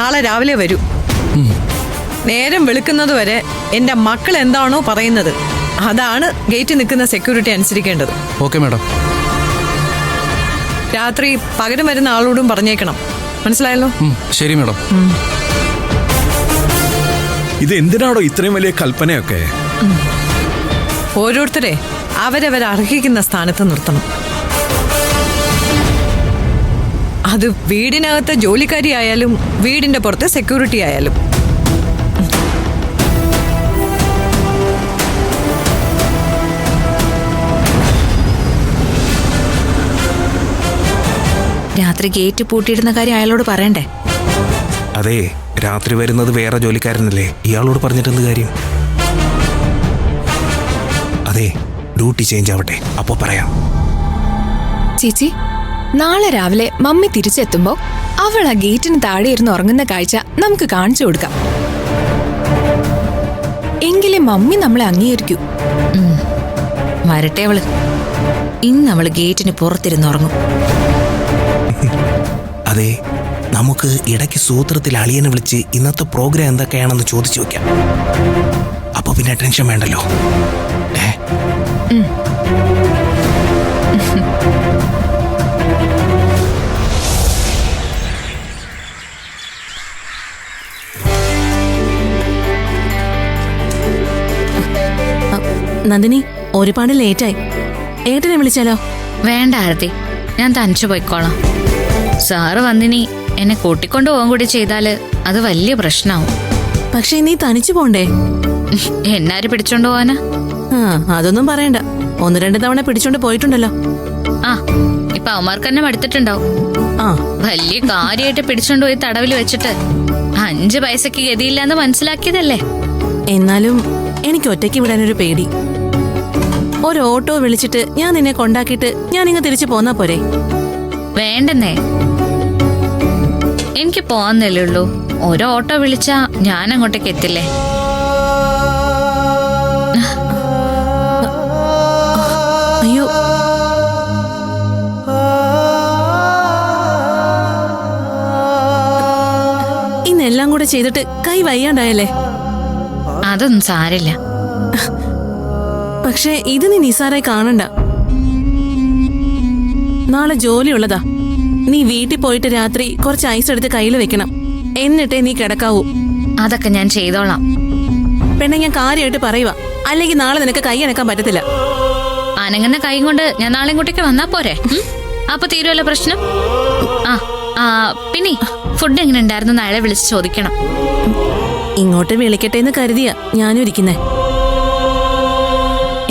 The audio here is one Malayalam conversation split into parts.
നാളെ രാവിലെ വരൂ. നേരം വെളുക്കുന്നത് വരെ എന്റെ മക്കൾ എന്താണോ പറയുന്നത് അതാണ് ഗേറ്റിൽ നിൽക്കുന്ന സെക്യൂരിറ്റി അനുസരിക്കേണ്ടത്. Okay madam. രാത്രി പകരം വരുന്ന ആളോടും പറഞ്ഞേക്കണം. മനസ്സിലായല്ലോ? ശരി മാഡം. ഇത് എന്തിനാണോ ഇത്രയും വലിയ കൽപ്പനയൊക്കെ? ഓരോരുത്തരെ അവരവരർഹിക്കുന്ന സ്ഥാനത്ത് നിർത്തണം. അത് വീടിനകത്തെ ജോലിക്കാരി ആയാലും വീടിന്റെ പുറത്തെ സെക്യൂരിറ്റി ആയാലും. രാത്രി ഗേറ്റ് പൂട്ടിയിടുന്ന കാര്യം അയാളോട് പറയണ്ടേ? അതെ, രാത്രി വരുന്നത് വേറെ ജോലിക്കാരനല്ലേ, ഇയാളോട് പറഞ്ഞിട്ട് എന്ത് കാര്യം? അതെ, ഡ്യൂട്ടി ചേഞ്ച് ആവട്ടെ, അപ്പോ പറയാം. ചേച്ചി, നാളെ രാവിലെ മമ്മി തിരിച്ചെത്തുമ്പോ അവൾ ആ ഗേറ്റിന് താഴെ ഇരുന്ന് ഉറങ്ങുന്ന കാഴ്ച നമുക്ക് കാണിച്ചു കൊടുക്കാം. എങ്കിലേ മമ്മി നമ്മളെ അംഗീകരിക്കൂ. വരട്ടെ അവള്. ഇന്ന് അവള് ഗേറ്റിന് പുറത്തിരുന്ന് ഉറങ്ങും. അതെ, നമുക്ക് ഇടയ്ക്ക് സൂത്രത്തിൽ അളിയനെ വിളിച്ച് ഇന്നത്തെ പ്രോഗ്രാം എന്തൊക്കെയാണെന്ന് ചോദിച്ചു വെക്കാം. അപ്പൊ പിന്നെ ടെൻഷൻ വേണ്ടല്ലോ. നന്ദിനി, ഒരുപാട് ലേറ്റായി. ഏട്ടനെ വിളിച്ചാലോ? വേണ്ട ആരതി, ഞാൻ തനിച്ചു പോയിക്കോളാം. സാറ് വന്നിനി എന്നെ കൂട്ടിക്കൊണ്ടു പോകാൻ കൂടി ചെയ്താല് അത് വലിയ പ്രശ്നമാവും. പക്ഷെ നീ തനിച്ചു പോണ്ടേ? എന്നാര് പിടിച്ചോണ്ട് പോവാനാ? അതൊന്നും പറയണ്ട. 1-2 തവണ പിടിച്ചോണ്ട് പോയിട്ടുണ്ടല്ലോ. ആ, ഇപ്പൊ അവന്മാർക്ക് തന്നെ മടുത്തിട്ടുണ്ടാവും. വലിയ കാര്യമായിട്ട് പിടിച്ചോണ്ട് പോയി തടവിൽ വെച്ചിട്ട് 5 പൈസക്ക് ഗതിയില്ലാന്ന് മനസ്സിലാക്കിയതല്ലേ. എന്നാലും എനിക്ക് ഒറ്റയ്ക്ക് വിടാനൊരു പേടി. ഒരു ഓട്ടോ വിളിച്ചിട്ട് ഞാൻ നിന്നെ കൊണ്ടാക്കിയിട്ട് ഞാൻ ഇങ്ങ് തിരിച്ചു പോന്നാ പോരെ? വേണ്ടെന്നേ, എനിക്ക് പോവാന്നല്ലേ ഉള്ളൂ. ഒരു ഓട്ടോ വിളിച്ചാ ഞാൻ അങ്ങോട്ടേക്ക് എത്തില്ലേ. അയ്യോ, ഇന്നെല്ലാം കൂടെ ചെയ്തിട്ട് കൈ വയ്യാണ്ടായല്ലേ? അതൊന്നും സാരില്ല. പക്ഷെ ഇത് നീ നിസാരായി കാണണ്ട. നാളെ ജോലിയുള്ളതാ. നീ വീട്ടിൽ പോയിട്ട് രാത്രി കുറച്ച് ഐസ് എടുത്ത് കയ്യിൽ വെക്കണം. എന്നിട്ടേ നീ കിടക്കാവൂ. അതൊക്കെ ഞാൻ ചെയ്തോളാം. പെണ്ണെ, ഞാൻ കാര്യമായിട്ട് പറയുക. അല്ലെങ്കിൽ നാളെ നിനക്ക് കൈ അനക്കാൻ പറ്റത്തില്ല. അനങ്ങുന്ന കൈ കൊണ്ട് ഞാൻ നാളെ ഇങ്ങോട്ടേക്ക് വന്നാ പോരെ? അപ്പൊ തീരുവല്ലോ പ്രശ്നം. പിന്നെ ഫുഡ് എങ്ങനെ ഉണ്ടായിരുന്നു അയാളെ വിളിച്ച് ചോദിക്കണം. ഇങ്ങോട്ട് വിളിക്കട്ടെ എന്ന് കരുതിയാ ഞാനും ഇരിക്കുന്നേ.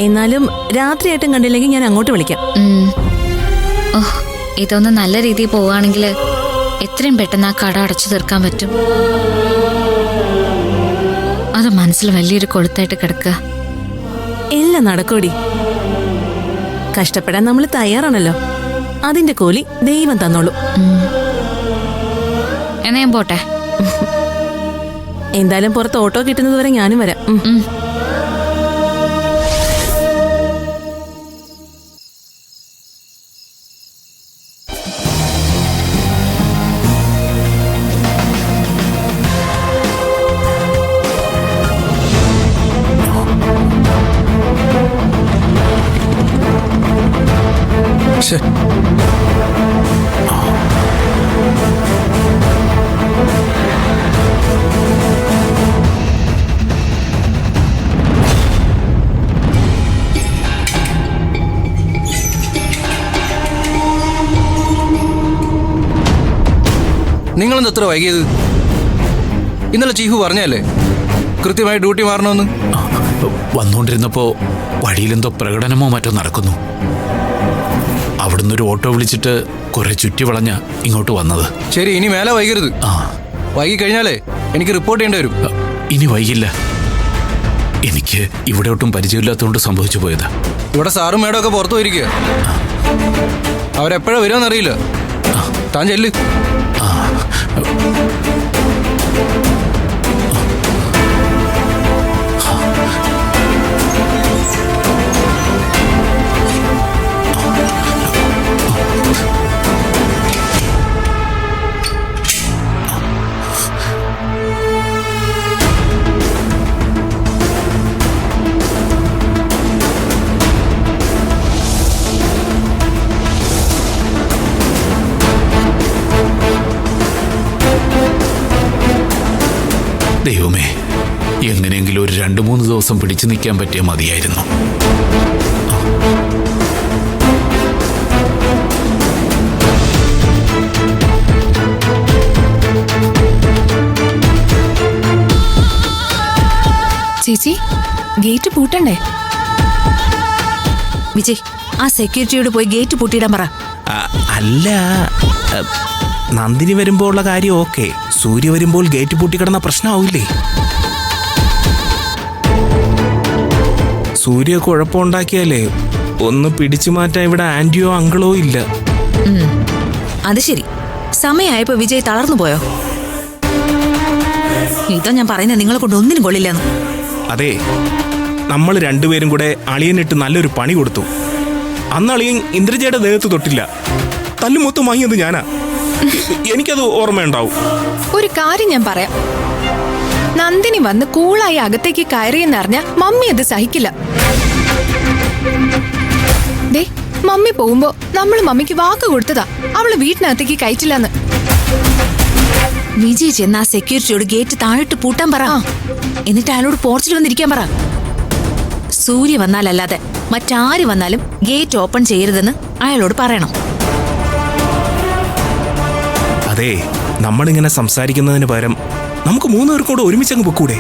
എന്നാലും രാത്രിയായിട്ടും കണ്ടില്ലെങ്കിൽ ഞാൻ അങ്ങോട്ട് വിളിക്കാം. ഓഹ്, ഇതൊന്ന് നല്ല രീതിയിൽ പോവുകയാണെങ്കിൽ എത്രയും പെട്ടെന്ന് ആ കട അടച്ചു തീർക്കാൻ പറ്റും. അത് മനസ്സിൽ വലിയൊരു കൊളുത്തായിട്ട് കിടക്കുക. എല്ലാം നടക്കൂടി. കഷ്ടപ്പെടാൻ നമ്മൾ തയ്യാറാണല്ലോ. അതിന്റെ കൂലി ദൈവം തന്നോളൂ. എന്നാ ഞാൻ പോട്ടെ. എന്തായാലും പുറത്ത് ഓട്ടോ കിട്ടുന്നത് വരെ ഞാനും വരാം. നിങ്ങളെന്താ എത്ര വൈകിയത്? ഇന്നലെ ചീഫ് പറഞ്ഞല്ലേ കൃത്യമായി ഡ്യൂട്ടി മാറണമെന്ന്? വന്നുകൊണ്ടിരുന്നപ്പോ വഴിയിലെന്തോ പ്രകടനമോ മറ്റോ നടക്കുന്നു. അവിടുന്ന് ഒരു ഓട്ടോ വിളിച്ചിട്ട് കുറെ ചുറ്റി വളഞ്ഞ ഇങ്ങോട്ട് വന്നത്. ശരി, ഇനി മേലെ വൈകരുത്. വൈകി കഴിഞ്ഞാലേ എനിക്ക് റിപ്പോർട്ട് ചെയ്യേണ്ടി വരും. ഇനി വൈകില്ല. എനിക്ക് ഇവിടെ ഒട്ടും പരിചയമില്ലാത്തതുകൊണ്ട് സംഭവിച്ചു പോയതാ. ഇവിടെ സാറും മേഡം ഒക്കെ പുറത്തു പോയിരിക്കുക. അവരെപ്പോഴാ വരുമെന്നറിയില്ല. താൻ ചെല്ല്. 2-3 ദിവസം പിടിച്ചു നിൽക്കാൻ പറ്റിയ മതിയായിരുന്നു. ചേച്ചി ഗേറ്റ് പൂട്ടണ്ടേ? വിജയ്, ആ സെക്യൂരിറ്റിയോട് പോയി ഗേറ്റ് പൂട്ടിയിടാൻ പറ. അല്ല, നന്ദിനി വരുമ്പോൾ ഉള്ള കാര്യം ഓക്കെ. സൂര്യ വരുമ്പോൾ ഗേറ്റ് പൂട്ടിക്കിടന്ന പ്രശ്നമാവില്ലേ? സൂര്യ കുഴപ്പമുണ്ടാക്കിയാലേ ഒന്ന് പിടിച്ചു മാറ്റാൻ ഇവിടെ ആന്റിയോ അങ്കിളോ ഇല്ല. അത് ശരി, സമയമായപ്പോ വിജയ് തളർന്നു പോയോ? ഇതാ ഞാൻ പറയുന്നത്, നിങ്ങളെ കൊണ്ട് ഒന്നിനും കൊള്ളില്ലെന്ന്. അതെ, നമ്മൾ രണ്ടുപേരും കൂടെ അളിയനിട്ട് നല്ലൊരു പണി കൊടുത്തു. അന്ന് അളിയൻ ഇന്ദ്രജയുടെ ദേഹത്ത് തൊട്ടില്ല, തല്ലുമൊത്തം വാങ്ങിയത് ഞാനാ. എനിക്കത് ഓർമ്മയുണ്ടാവും. ഒരു കാര്യം ഞാൻ പറയാം. നന്ദിനി വന്ന് കൂളായി അകത്തേക്ക് കയറിയെന്നറിഞ്ഞ മമ്മി അത് സഹിക്കില്ല. ദേ, മമ്മി പോകുമ്പോ നമ്മൾ മമ്മിക്ക് വാക്ക് കൊടുത്തതാ അവള് വീട്ടിനകത്തേക്ക് കയറ്റില്ലെന്ന്. വിജയ് ചെന്ന് ആ സെക്യൂരിറ്റിയോട് ഗേറ്റ് താഴിട്ട് പൂട്ടാൻ പറ. എന്നിട്ട് അയാളോട് പോർച്ചിൽ വന്നിരിക്കാൻ പറ. സൂര്യ വന്നാലല്ലാതെ മറ്റാര് വന്നാലും ഗേറ്റ് ഓപ്പൺ ചെയ്യരുതെന്ന് അയാളോട് പറയണം. അതെ, നമ്മളിങ്ങനെ സംസാരിക്കുന്നതിന് പകരം നമുക്ക് 3 പേർക്കും കൂടെ ഒരുമിച്ചങ്ങ് പൊക്കൂടെ?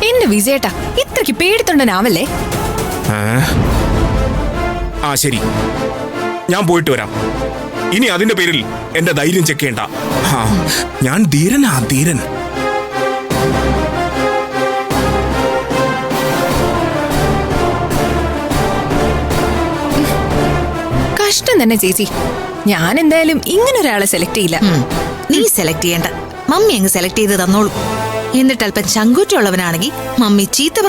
എന്റെ വിജയേട്ടാ, ഇത്രയ്ക്ക് പേടിത്തൊണ്ടനാവല്ലേ? ആ ശരി, ഞാൻ പോയിട്ട് വരാം. ഇനി അതിന്റെ പേരിൽ എന്റെ ധൈര്യം ചെക്ക് ചെയ്യണ്ട. ഞാൻ ധീരനാ, ധീരൻ. കഷ്ടം തന്നെ ചേച്ചി. ഞാൻ എന്തായാലും ഇങ്ങനെ ഒരാളെ സെലക്ട് ചെയ്യില്ല. നീ സെലക്ട് ചെയ്യണ്ട, മമ്മി അങ്ങ് സെലക്ട് ചെയ്ത് തന്നോളൂ. എന്നിട്ട് അല്പം ചങ്കൂറ്റുള്ളവനാണെങ്കിൽ മമ്മി ചീത്ത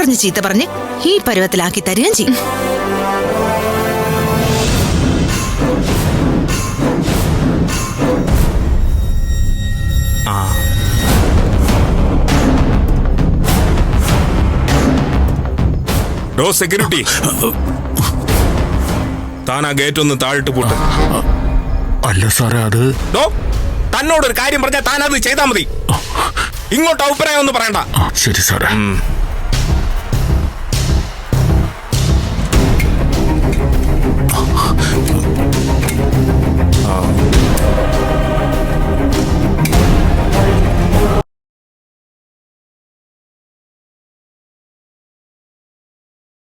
പറഞ്ഞ് ഈ പരുവത്തിലാക്കി തരുകയും ചെയ്യും. സെക്യൂരിറ്റി, താൻ ആ ഗേറ്റ് ഒന്ന് താഴിട്ട് പൂട്ട്. അല്ല സാറേ, അത് തന്നോടൊരു കാര്യം പറഞ്ഞാൽ താൻ അത് ചെയ്താൽ മതി. ഇങ്ങോട്ട് അഭിപ്രായം ഒന്നും പറയണ്ട. ശരി സാറേ.